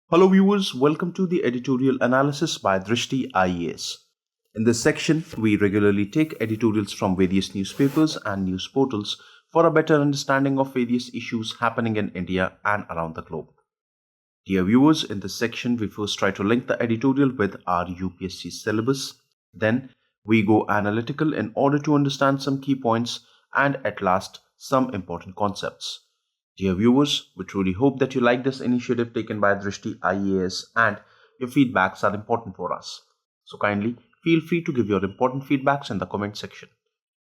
Hello viewers, welcome to the Editorial Analysis by Drishti IAS. In this section, we regularly take editorials from various newspapers and news portals for a better understanding of various issues happening in India and around the globe. Dear viewers, in this section, we first try to link the editorial with our UPSC syllabus. Then, we go analytical in order to understand some key points and at last, some important concepts. Dear viewers, we truly hope that you like this initiative taken by Drishti IAS and your feedbacks are important for us. So kindly feel free to give your important feedbacks in the comment section.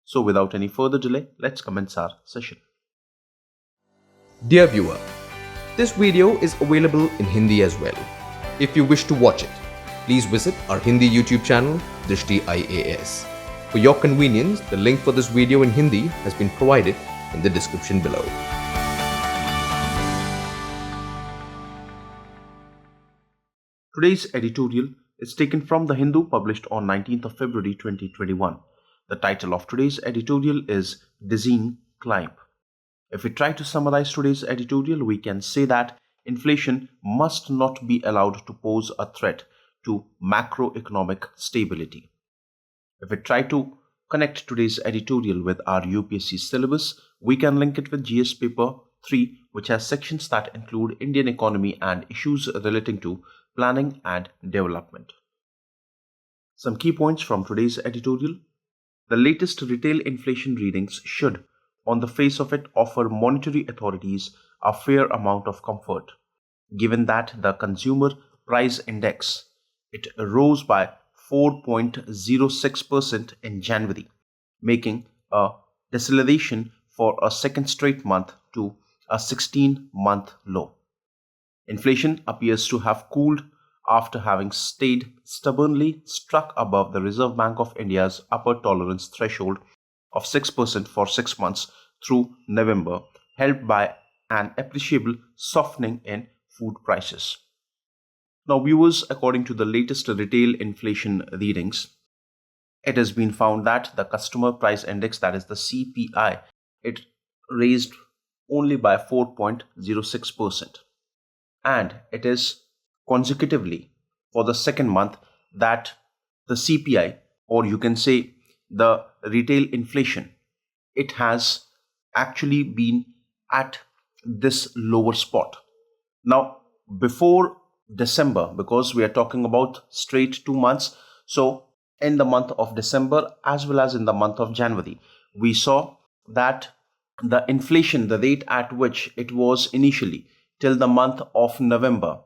So without any further delay, let's commence our session. Dear viewer, this video is available in Hindi as well. If you wish to watch it, please visit our Hindi YouTube channel, Drishti IAS. For your convenience, the link for this video in Hindi has been provided in the description below. Today's editorial is taken from The Hindu, published on 19th of February 2021. The title of today's editorial is Dizzying Climb. If we try to summarize today's editorial, we can say that inflation must not be allowed to pose a threat to macroeconomic stability. If we try to connect today's editorial with our UPSC syllabus, we can link it with GS paper 3, which has sections that include Indian economy and issues relating to planning and development. Some key points from today's editorial. The latest retail inflation readings should, on the face of it, offer monetary authorities a fair amount of comfort, given that the consumer price index, it rose by 4.06% in January, making a deceleration for a second straight month to a 16-month low. Inflation appears to have cooled after having stayed stubbornly stuck above the Reserve Bank of India's upper tolerance threshold of 6% for 6 months through November, helped by an appreciable softening in food prices. Now, viewers, according to the latest retail inflation readings, it has been found that the Customer Price Index, that is the CPI, it raised only by 4.06%. And it is consecutively for the second month that the CPI, or you can say the retail inflation, it has actually been at this lower spot. Now, before December, because we are talking about straight 2 months, so in the month of December as well as in the month of January, we saw that the inflation, the rate at which it was initially till the month of November,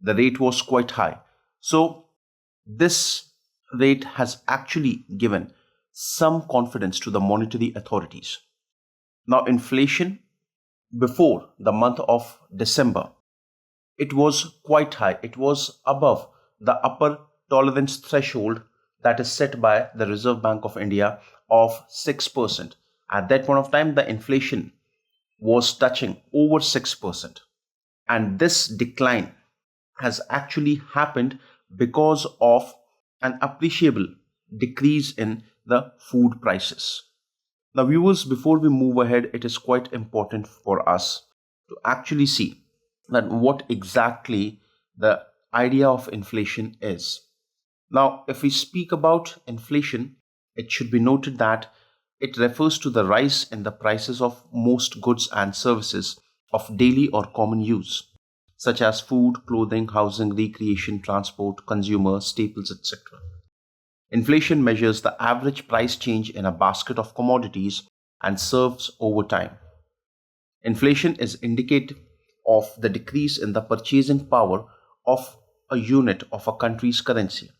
the rate was quite high. So this rate has actually given some confidence to the monetary authorities. Now, inflation before the month of December, it was quite high. It was above the upper tolerance threshold that is set by the Reserve Bank of India of 6%. At that point of time, the inflation was touching over 6%. And this decline has actually happened because of an appreciable decrease in the food prices. Now, viewers, before we move ahead, it is quite important for us to actually see that what exactly the idea of inflation is. Now, if we speak about inflation, it should be noted that it refers to the rise in the prices of most goods and services of daily or common use, such as food, clothing, housing, recreation, transport, consumer staples, etc. Inflation measures the average price change in a basket of commodities and serves over time. Inflation is indicative of the decrease in the purchasing power of a unit of a country's currency.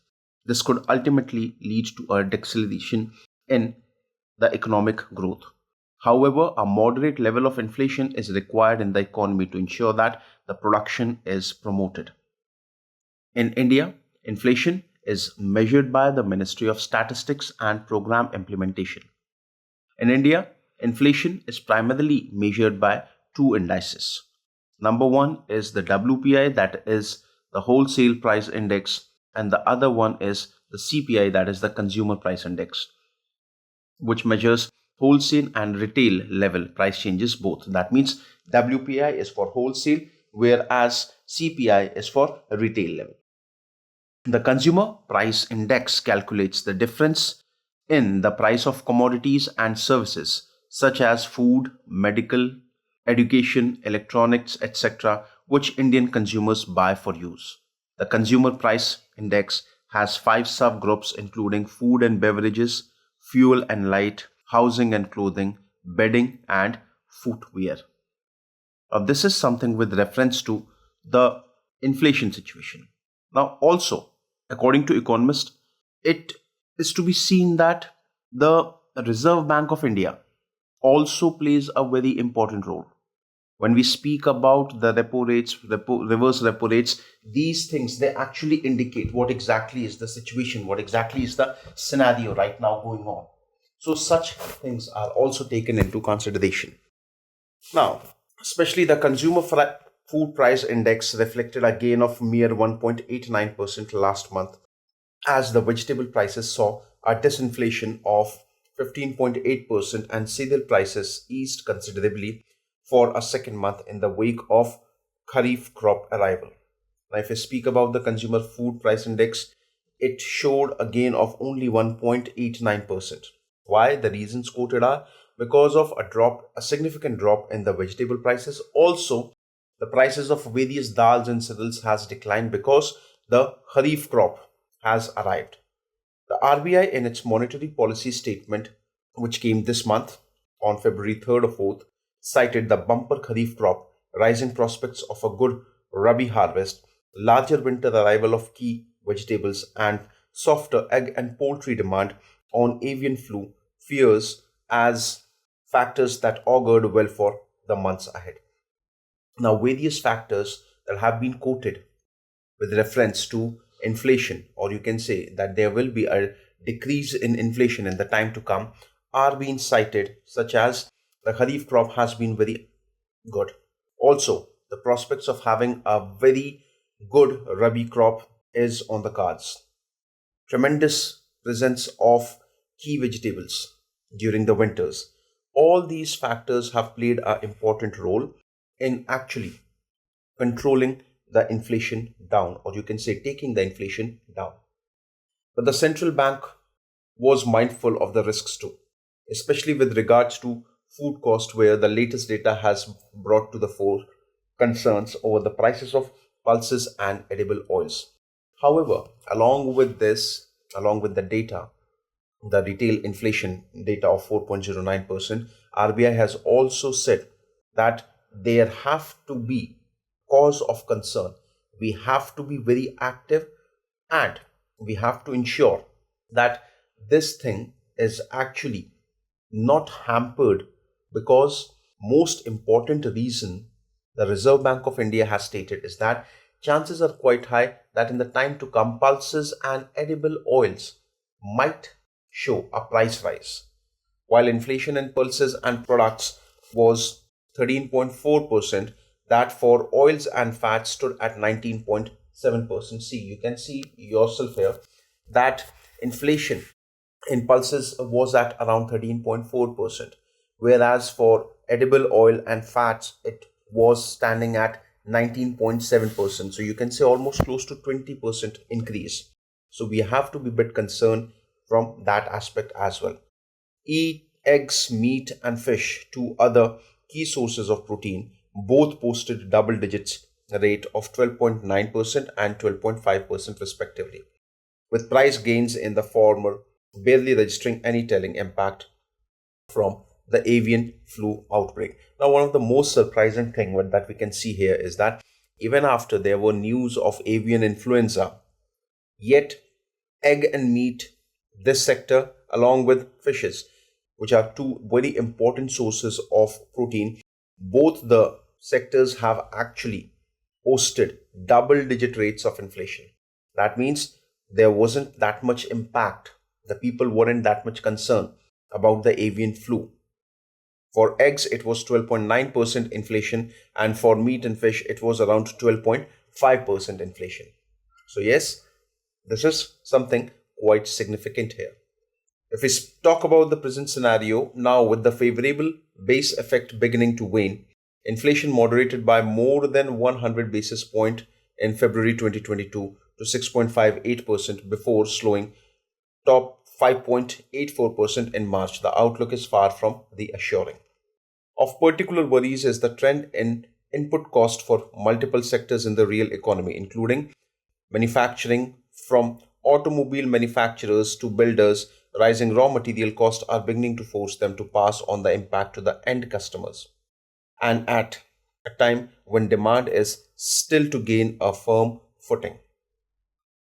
This could ultimately lead to a deceleration in the economic growth. However, a moderate level of inflation is required in the economy to ensure that the production is promoted. In India, inflation is measured by the Ministry of Statistics and Program Implementation. In India, inflation is primarily measured by two indices. Number one is the WPI, that is the Wholesale Price Index, and the other one is the CPI, that is the Consumer Price Index, which measures wholesale and retail level price changes both. That means WPI is for wholesale, whereas CPI is for retail level. The Consumer Price Index calculates the difference in the price of commodities and services such as food, medical, education, electronics, etc., which Indian consumers buy for use. The Consumer Price Index has 5 subgroups including food and beverages, fuel and light, housing and clothing, bedding, and footwear. Now, this is something with reference to the inflation situation. Now, also, according to economists, it is to be seen that the Reserve Bank of India also plays a very important role. When we speak about the repo rates, reverse repo rates, these things, they actually indicate what exactly is the situation, what exactly is the scenario right now going on. So such things are also taken into consideration. Now, especially the Food Price Index reflected a gain of mere 1.89% last month, as the vegetable prices saw a disinflation of 15.8% and cereal prices eased considerably for a second month in the wake of Kharif crop arrival. Now, if I speak about the Consumer Food Price Index, it showed a gain of only 1.89%. Why? The reasons quoted are because of a significant drop in the vegetable prices. Also, the prices of various dals and cereals has declined because the Kharif crop has arrived. The RBI, in its monetary policy statement, which came this month on February 3rd or 4th, cited the bumper Kharif crop, rising prospects of a good Rabi harvest, larger winter arrival of key vegetables, and softer egg and poultry demand on avian flu fears as factors that augured well for the months ahead. Now, various factors that have been quoted with reference to inflation, or you can say that there will be a decrease in inflation in the time to come, are being cited, such as the Kharif crop has been very good. Also, the prospects of having a very good Rabi crop is on the cards. Tremendous presence of key vegetables during the winters. All these factors have played an important role in actually controlling the inflation down, or you can say taking the inflation down. But the central bank was mindful of the risks too, especially with regards to food cost, where the latest data has brought to the fore concerns over the prices of pulses and edible oils. However, along with the data, the retail inflation data of 4.09%, RBI has also said that there have to be cause of concern. We have to be very active, and we have to ensure that this thing is actually not hampered, because most important reason the Reserve Bank of India has stated is that chances are quite high that in the time to come, pulses and edible oils might show a price rise. While inflation in pulses and products was 13.4%, that for oils and fats stood at 19.7%. See, you can see yourself here that inflation in pulses was at around 13.4%, whereas for edible oil and fats it was standing at 19.7%. So you can say almost close to 20% increase. So we have to be a bit concerned from that aspect as well. Eggs, meat and fish, two other key sources of protein, both posted double digits rate of 12.9% and 12.5% respectively, with price gains in the former barely registering any telling impact from the avian flu outbreak. Now, one of the most surprising thing that we can see here is that even after there were news of avian influenza, yet egg and meat, this sector along with fishes, which are two very important sources of protein, both the sectors have actually posted double-digit rates of inflation. That means there wasn't that much impact. The people weren't that much concerned about the avian flu. For eggs, it was 12.9% inflation, and for meat and fish, it was around 12.5% inflation. So yes, this is something quite significant here. If we talk about the present scenario, now with the favorable base effect beginning to wane, Inflation moderated by more than 100 basis point in February 2022 to 6.58% before slowing top 5.84% in March. The outlook is far from reassuring. Of particular worries is the trend in input cost for multiple sectors in the real economy, including manufacturing. From automobile manufacturers to builders, rising raw material costs are beginning to force them to pass on the impact to the end customers, and at a time when demand is still to gain a firm footing.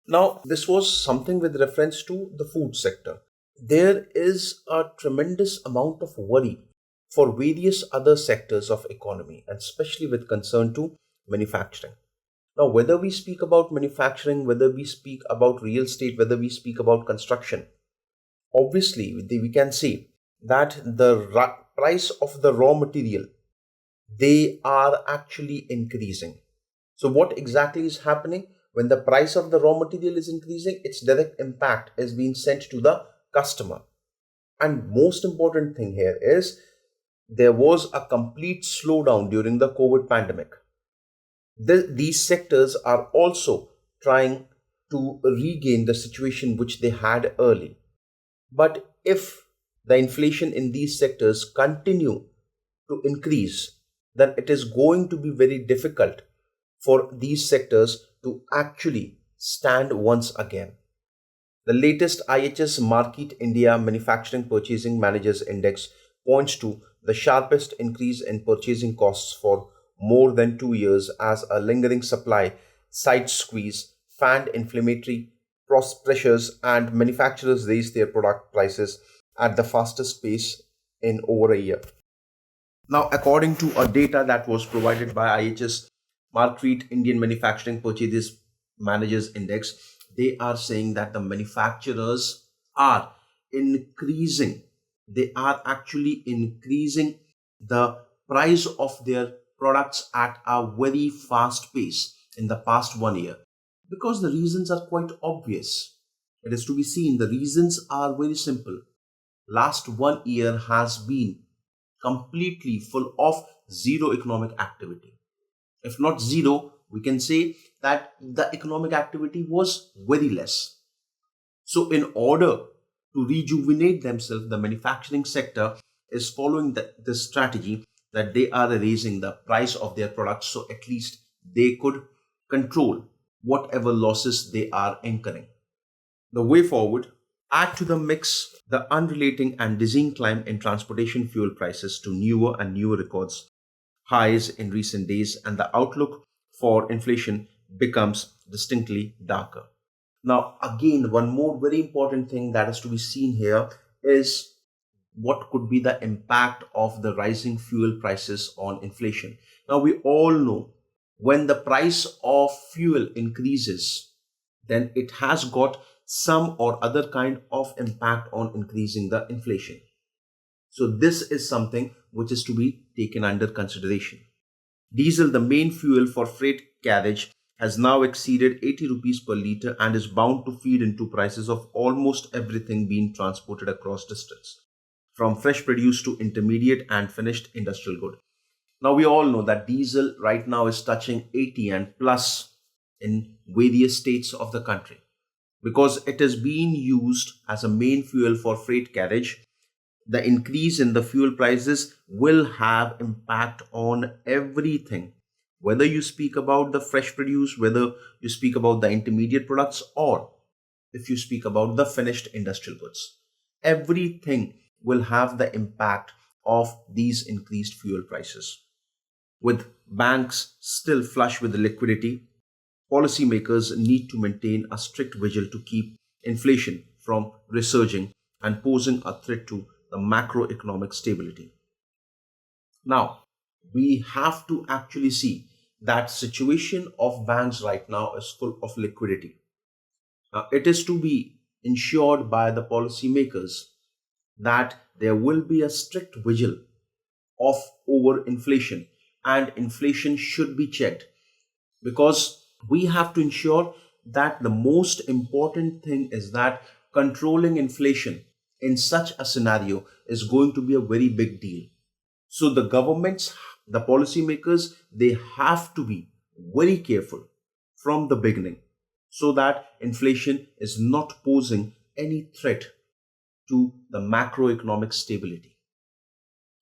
Now, this was something with reference to the food sector. There is a tremendous amount of worry for various other sectors of economy, and especially with concern to manufacturing. Now, whether we speak about manufacturing, whether we speak about real estate, whether we speak about construction, obviously we can see that the price of the raw material, they are actually increasing. So what exactly is happening? When the price of the raw material is increasing, its direct impact is being sent to the customer. And most important thing here is there was a complete slowdown during the COVID pandemic. These sectors are also trying to regain the situation which they had early. But if the inflation in these sectors continue to increase, then it is going to be very difficult for these sectors to actually stand once again. The latest IHS Markit India Manufacturing Purchasing Managers Index points to the sharpest increase in purchasing costs for more than 2 years as a lingering supply side squeeze fanned inflammatory pressures and manufacturers raised their product prices at the fastest pace in over a year. Now, according to a data that was provided by IHS Markit Indian Manufacturing Purchases Managers Index, they are saying that the manufacturers are increasing. They are actually increasing the price of their products at a very fast pace in the past 1 year, because the reasons are quite obvious. It is to be seen. The reasons are very simple. Last 1 year has been completely full of zero economic activity. If not zero, we can say that the economic activity was very less. So in order to rejuvenate themselves, the manufacturing sector is following this strategy that they are raising the price of their products, so at least they could control whatever losses they are incurring. The way forward, add to the mix the unrelating and dizzying climb in transportation fuel prices to newer and newer records highs in recent days, and the outlook for inflation becomes distinctly darker. Now, again, one more very important thing that is to be seen here is what could be the impact of the rising fuel prices on inflation. Now, we all know when the price of fuel increases, then it has got some or other kind of impact on increasing the inflation. So this is something which is to be taken under consideration. Diesel, the main fuel for freight carriage, has now exceeded 80 rupees per litre and is bound to feed into prices of almost everything being transported across distance, from fresh produce to intermediate and finished industrial good. Now we all know that diesel right now is touching 80 and plus in various states of the country, because it is being used as a main fuel for freight carriage. The increase in the fuel prices will have impact on everything, whether you speak about the fresh produce, whether you speak about the intermediate products, or if you speak about the finished industrial goods. Everything will have the impact of these increased fuel prices. With banks still flush with liquidity, policymakers need to maintain a strict vigil to keep inflation from resurging and posing a threat to the macroeconomic stability. Now, we have to actually see that situation of banks right now is full of liquidity. Now, it is to be ensured by the policymakers that there will be a strict vigil of over inflation, and inflation should be checked, because we have to ensure that the most important thing is that controlling inflation in such a scenario is going to be a very big deal. So the governments, the policymakers, they have to be very careful from the beginning so that inflation is not posing any threat to the macroeconomic stability.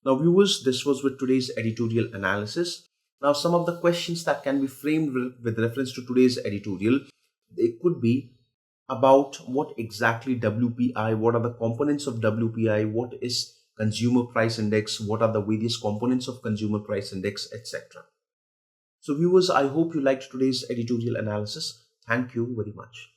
Now, viewers, this was with today's editorial analysis. Now, some of the questions that can be framed with reference to today's editorial, they could be about what exactly WPI, what are the components of WPI, what is consumer price index, what are the various components of consumer price index, etc. So viewers, I hope you liked today's editorial analysis. Thank you very much.